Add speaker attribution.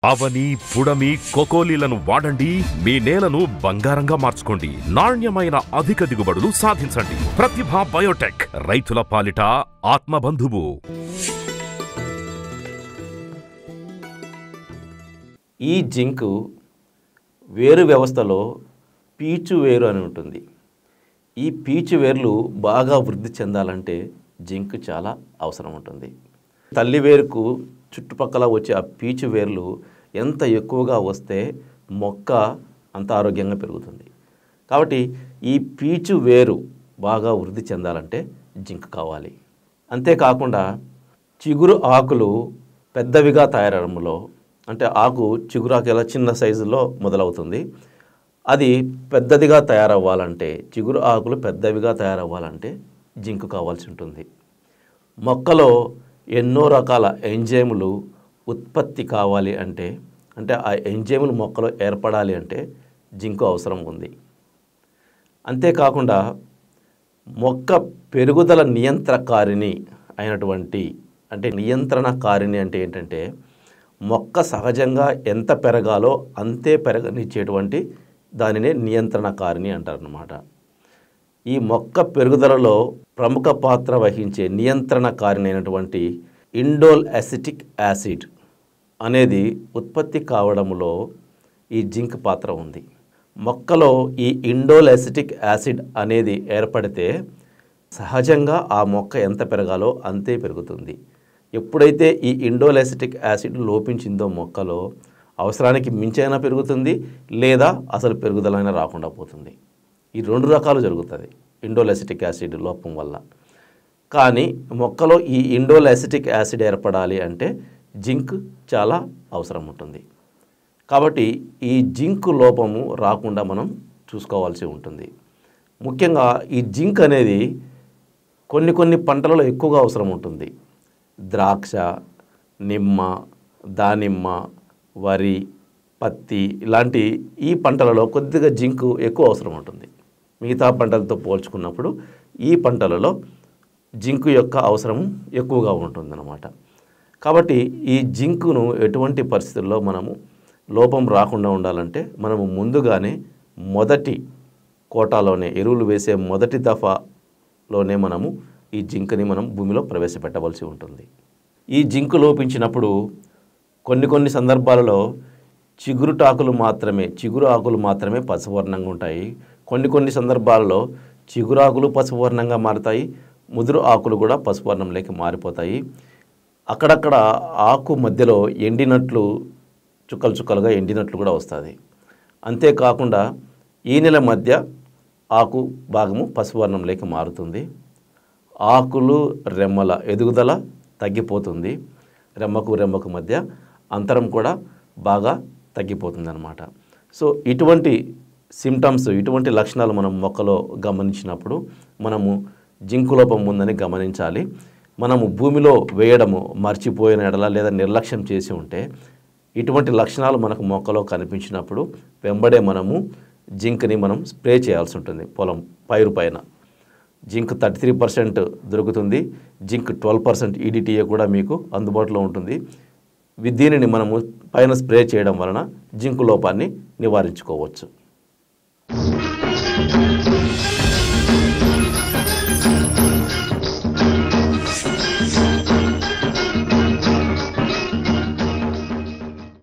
Speaker 1: అవని, పుడమి, కోకోలీలను వాడండి. మీ నేలను బంగారంగా మార్చుకోండి. నాణ్యమైన అధిక దిగుబడులు సాధించండి. ప్రతిభ బయోటెక్, రైతుల పాలిట ఆత్మబంధువు.
Speaker 2: ఈ జింక్ వేరు వ్యవస్థలో పీచు వేరు అని ఉంటుంది. ఈ పీచు వేర్లు బాగా వృద్ధి చెందాలంటే జింక్ చాలా అవసరం ఉంటుంది. తల్లి వేరుకు చుట్టుపక్కల వచ్చే ఆ పీచు వేర్లు ఎంత ఎక్కువగా వస్తే మొక్క అంత ఆరోగ్యంగా పెరుగుతుంది. కాబట్టి ఈ పీచు వేరు బాగా వృద్ధి చెందాలంటే జింక్ కావాలి. అంతేకాకుండా చిగురు ఆకులు పెద్దవిగా తయారవడంలో, అంటే ఆకు చిగురాకు ఎలా చిన్న సైజులో మొదలవుతుంది, అది పెద్దదిగా తయారవ్వాలంటే, చిగురు ఆకులు పెద్దవిగా తయారవ్వాలంటే జింక్ కావాల్సి ఉంటుంది. మొక్కలో ఎన్నో రకాల ఎంజైములు ఉత్పత్తి కావాలి అంటే ఆ ఎంజైములు మొక్కలో ఏర్పడాలి అంటే జింక్ అవసరం ఉంది. అంతేకాకుండా మొక్క పెరుగుదల నియంత్రకారిణి అయినటువంటి, అంటే నియంత్రణకారిణి అంటే ఏంటంటే మొక్క సహజంగా ఎంత పెరగాలో అంతే పెరగనిచ్చేటువంటి దానినే నియంత్రణకారిణి అంటారన్నమాట. ఈ మొక్క పెరుగుదలలో ప్రముఖ పాత్ర వహించే నియంత్రణకారిణి అయినటువంటి ఇండోల్ అసిటిక్ యాసిడ్ అనేది ఉత్పత్తి కావడంలో ఈ జింక్ పాత్ర ఉంది. మొక్కలో ఈ ఇండోల్ అసిటిక్ యాసిడ్ అనేది ఏర్పడితే సహజంగా ఆ మొక్క ఎంత పెరగాలో అంతే పెరుగుతుంది. ఎప్పుడైతే ఈ ఇండోల్ అసిటిక్ యాసిడ్ లోపించిందో మొక్కలో అవసరానికి మించైనా పెరుగుతుంది, లేదా అసలు పెరుగుదలైనా రాకుండా పోతుంది. ఈ రెండు రకాలు జరుగుతుంది ఇండోల్ అసిటిక్ యాసిడ్ లోపం వల్ల. కానీ మొక్కలో ఈ ఇండోల్ అసిటిక్ యాసిడ్ ఏర్పడాలి అంటే జింక్ చాలా అవసరం ఉంటుంది. కాబట్టి ఈ జింక్ లోపము రాకుండా మనం చూసుకోవాల్సి ఉంటుంది. ముఖ్యంగా ఈ జింక్ అనేది కొన్ని పంటలలో ఎక్కువగా అవసరం ఉంటుంది. ద్రాక్ష, నిమ్మ, దానిమ్మ, వరి, పత్తి ఇలాంటి ఈ పంటలలో కొద్దిగా జింక్ ఎక్కువ అవసరం ఉంటుంది. మిగతా పంటలతో పోల్చుకున్నప్పుడు ఈ పంటలలో జింక్ యొక్క అవసరం ఎక్కువగా ఉంటుందన్నమాట. కాబట్టి ఈ జింకును ఎటువంటి పరిస్థితుల్లో మనము లోపం రాకుండా ఉండాలంటే మనము ముందుగానే మొదటి కోటాలోనే, ఎరువులు వేసే మొదటి దఫాలోనే మనము ఈ జింక్ని మనం భూమిలో ప్రవేశపెట్టవలసి ఉంటుంది. ఈ జింక్ లోపించినప్పుడు కొన్ని సందర్భాలలో చిగురు ఆకులు మాత్రమే పసువర్ణంగా ఉంటాయి. కొన్ని సందర్భాలలో చిగురాకులు పసువర్ణంగా మారుతాయి, ముదురు ఆకులు కూడా పసువర్ణంలోకి మారిపోతాయి. అక్కడక్కడ ఆకు మధ్యలో ఎండినట్లు, చుక్కలుగా ఎండినట్లు కూడా వస్తుంది. అంతేకాకుండా ఈ నెల మధ్య ఆకు భాగము పసువర్ణంలోకి మారుతుంది. ఆకులు రెమ్మల ఎదుగుదల తగ్గిపోతుంది. రెమ్మకు మధ్య అంతరం కూడా బాగా తగ్గిపోతుంది అన్నమాట. సో ఇటువంటి సిమ్టమ్స్, ఇటువంటి లక్షణాలు మనం మొక్కలో గమనించినప్పుడు మనము జింక్ లోపం ఉందని గమనించాలి. మనము భూమిలో వేయడము మర్చిపోయిన ఎడల లేదా నిర్లక్ష్యం చేసి ఉంటే ఇటువంటి లక్షణాలు మనకు మొక్కలో కనిపించినప్పుడు వెంబడే మనము జింక్ని మనం స్ప్రే చేయాల్సి ఉంటుంది. పైరు పైన జింక్ 33% దొరుకుతుంది. జింక్ 12% EDTA కూడా మీకు అందుబాటులో ఉంటుంది. దీనిని మనము పైన స్ప్రే చేయడం వలన జింక్ లోపాన్ని నివారించుకోవచ్చు.